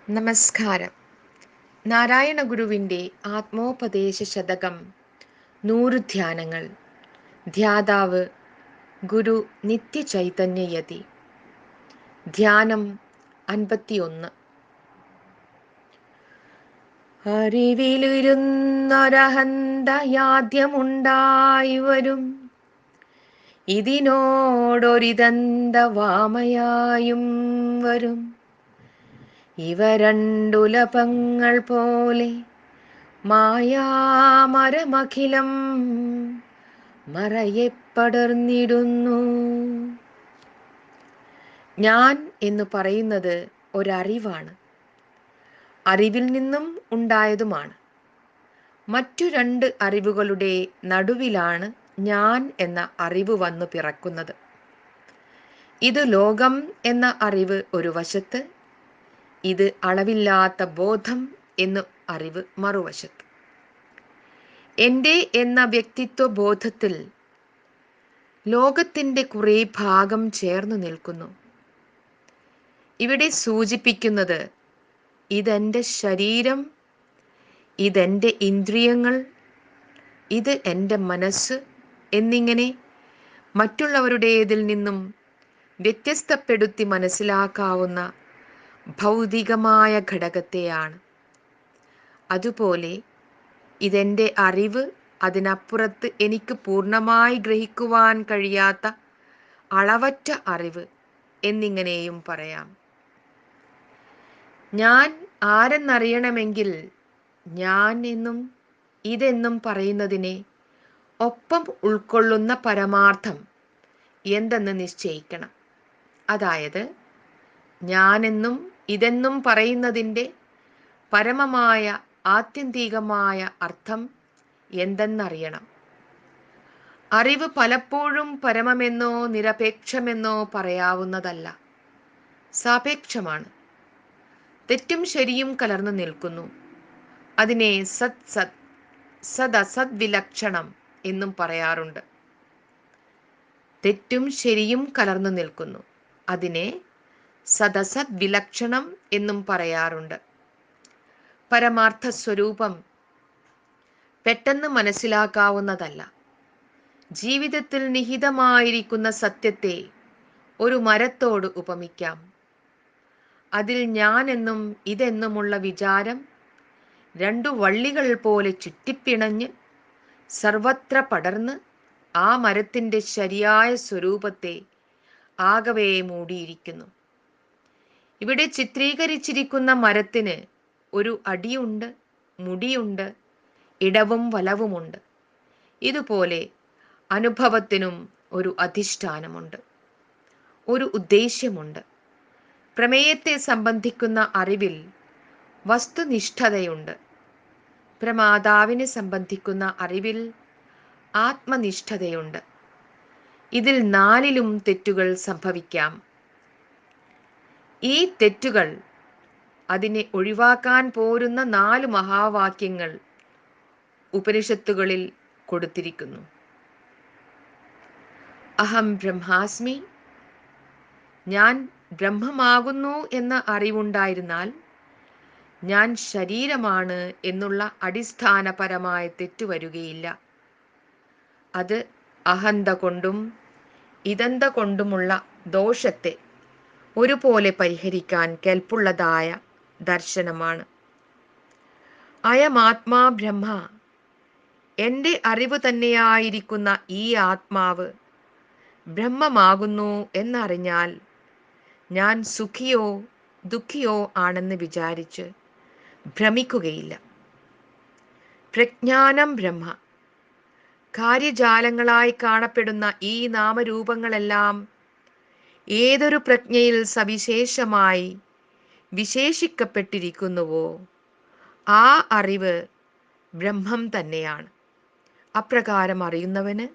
നമസ്കാരം. നാരായണ ഗുരുവിൻ്റെ ആത്മോപദേശ ശതകം 100 ധ്യാനങ്ങൾ. ധ്യാതാവ് ഗുരു നിത്യചൈതന്യയതി. ധ്യാനം 51. അറിവിലിരുന്നൊരഹന്തയാദ്യമുണ്ടായി വരും, ഇതിനോടൊരിതന്ത വാമയായും വരും. ഇവ രണ്ടുലപങ്ങൾ പോലെ മായാമരമഖിലം മറയെ പടർന്നിടുന്നു. ഞാൻ എന്ന് പറയുന്നത് ഒരറിവാണ്, അറിവിൽ നിന്നും ഉണ്ടായതുമാണ്. മറ്റു 2 അറിവുകളുടെ നടുവിലാണ് ഞാൻ എന്ന അറിവ് വന്നു പിറക്കുന്നത്. ഇത് ലോകം എന്ന അറിവ് ഒരു വശത്ത്, ഇത് അളവില്ലാത്ത ബോധം എന്ന അറിവ് മറുവശത്ത്. എൻ്റെ എന്ന വ്യക്തിത്വ ബോധത്തിൽ ലോകത്തിൻ്റെ കുറേ ഭാഗം ചേർന്നു നിൽക്കുന്നു. ഇവിടെ സൂചിപ്പിക്കുന്നത് ഇതെൻ്റെ ശരീരം, ഇതെൻ്റെ ഇന്ദ്രിയങ്ങൾ, ഇത് എൻ്റെ മനസ്സ് എന്നിങ്ങനെ മറ്റുള്ളവരുടേതിൽ നിന്നും വ്യത്യസ്തപ്പെടുത്തി മനസ്സിലാക്കാവുന്ന ഭൗതികമായ ഘടകത്തെയാണ്. അതുപോലെ ഇതെൻ്റെ അറിവ്, അതിനപ്പുറത്ത് എനിക്ക് പൂർണ്ണമായി ഗ്രഹിക്കുവാൻ കഴിയാത്ത അളവറ്റ അറിവ് എന്നിങ്ങനെയും പറയാം. ഞാൻ ആരെന്നറിയണമെങ്കിൽ ഞാൻ എന്നും ഇതെന്നും പറയുന്നതിനെ ഒപ്പം ഉൾക്കൊള്ളുന്ന പരമാർത്ഥം എന്തെന്ന് നിശ്ചയിക്കണം. അതായത് ഞാനെന്നും ഇതെന്നും പറയുന്നതിൻ്റെ പരമമായ ആത്യന്തികമായ അർത്ഥം എന്തെന്നറിയണം. അറിവ് പലപ്പോഴും പരമമെന്നോ നിരപേക്ഷമെന്നോ പറയാവുന്നതല്ല, സാപേക്ഷമാണ്. തെറ്റും ശരിയും കലർന്നു നിൽക്കുന്നു. അതിനെ സത് സത് സദസത് വിലക്ഷണം എന്നും പറയാറുണ്ട്. തെറ്റും ശരിയും കലർന്നു നിൽക്കുന്നു, അതിനെ സദസത് വിലക്ഷണം എന്നും പറയാറുണ്ട്. പരമാർത്ഥ സ്വരൂപം പെട്ടെന്ന് മനസ്സിലാക്കാവുന്നതല്ല. ജീവിതത്തിൽ നിഹിതമായിരിക്കുന്ന സത്യത്തെ ഒരു മരത്തോട് ഉപമിക്കാം. അതിൽ ഞാനെന്നും ഇതെന്നുമുള്ള വിചാരം 2 വള്ളികൾ പോലെ ചുറ്റിപ്പിണഞ്ഞ് സർവത്ര പടർന്ന് ആ മരത്തിൻ്റെ ശരിയായ സ്വരൂപത്തെ ആകവേ മൂടിയിരിക്കുന്നു. ഇവിടെ ചിത്രീകരിച്ചിരിക്കുന്ന മരത്തിന് ഒരു അടിയുണ്ട്, മുടിയുണ്ട്, ഇടവും വലവുമുണ്ട്. ഇതുപോലെ അനുഭവത്തിനും ഒരു അധിഷ്ഠാനമുണ്ട്, ഒരു ഉദ്ദേശ്യമുണ്ട്. പ്രമേയത്തെ സംബന്ധിക്കുന്ന അറിവിൽ വസ്തുനിഷ്ഠതയുണ്ട്. പ്രമാതാവിനെ സംബന്ധിക്കുന്ന അറിവിൽ ആത്മനിഷ്ഠതയുണ്ട്. ഇതിൽ 4ലും തെറ്റുകൾ സംഭവിക്കാം. ഈ തെറ്റുകൾ അതിനെ ഒഴിവാക്കാൻ പോരുന്ന 4 മഹാവാക്യങ്ങൾ ഉപനിഷത്തുകളിൽ കൊടുത്തിരിക്കുന്നു. അഹം ബ്രഹ്മാസ്മി, ഞാൻ ബ്രഹ്മമാകുന്നു എന്ന അറിവുണ്ടായിരുന്നാൽ ഞാൻ ശരീരമാണ് എന്നുള്ള അടിസ്ഥാനപരമായ തെറ്റ് വരികയില്ല. അത് അഹന്ത കൊണ്ടും ഇതന്ത കൊണ്ടുമുള്ള ദോഷത്തെ ഒരുപോലെ പരിഹരിക്കാൻ കെൽപ്പുള്ളതായ ദർശനമാണ്. അയമാത്മാ ബ്രഹ്മ, എൻ്റെ അറിവ് തന്നെയായിരിക്കുന്ന ഈ ആത്മാവ് ബ്രഹ്മമാകുന്നു എന്നറിഞ്ഞാൽ ഞാൻ സുഖിയോ ദുഃഖിയോ ആണെന്ന് വിചാരിച്ച് ഭ്രമിക്കുകയില്ല. പ്രജ്ഞാനം ബ്രഹ്മ, കാര്യജാലങ്ങളായി കാണപ്പെടുന്ന ഈ നാമരൂപങ്ങളെല്ലാം ഏതൊരു പ്രജ്ഞയിൽ സവിശേഷമായി വിശേഷിക്കപ്പെട്ടിരിക്കുന്നുവോ ആ അറിവ് ബ്രഹ്മം തന്നെയാണ്. അപ്രകാരം അറിയുന്നവന്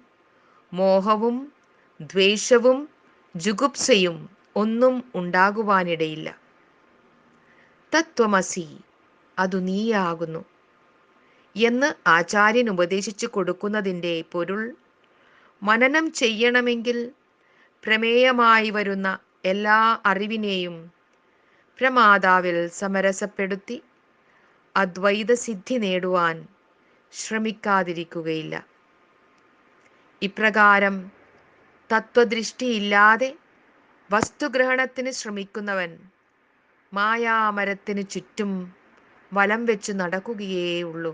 മോഹവും ദ്വേഷവും ജുഗുപ്സയും ഒന്നും ഉണ്ടാകുവാനിടയില്ല. തത്വമസി, അതു നീയാകുന്നു എന്ന് ആചാര്യൻ ഉപദേശിച്ചു കൊടുക്കുന്നതിൻ്റെ പൊരുൾ മനനം ചെയ്യണമെങ്കിൽ പ്രമേയമായി വരുന്ന എല്ലാ അറിവിനെയും പ്രമാതാവിൽ സമരസപ്പെടുത്തി അദ്വൈത സിദ്ധി നേടുവാൻ ശ്രമിക്കാതിരിക്കുകയില്ല. ഇപ്രകാരം തത്വദൃഷ്ടിയില്ലാതെ വസ്തുഗ്രഹണത്തിന് ശ്രമിക്കുന്നവൻ മായാമരത്തിന് ചുറ്റും വലം വെച്ചു നടക്കുകയേ ഉള്ളൂ.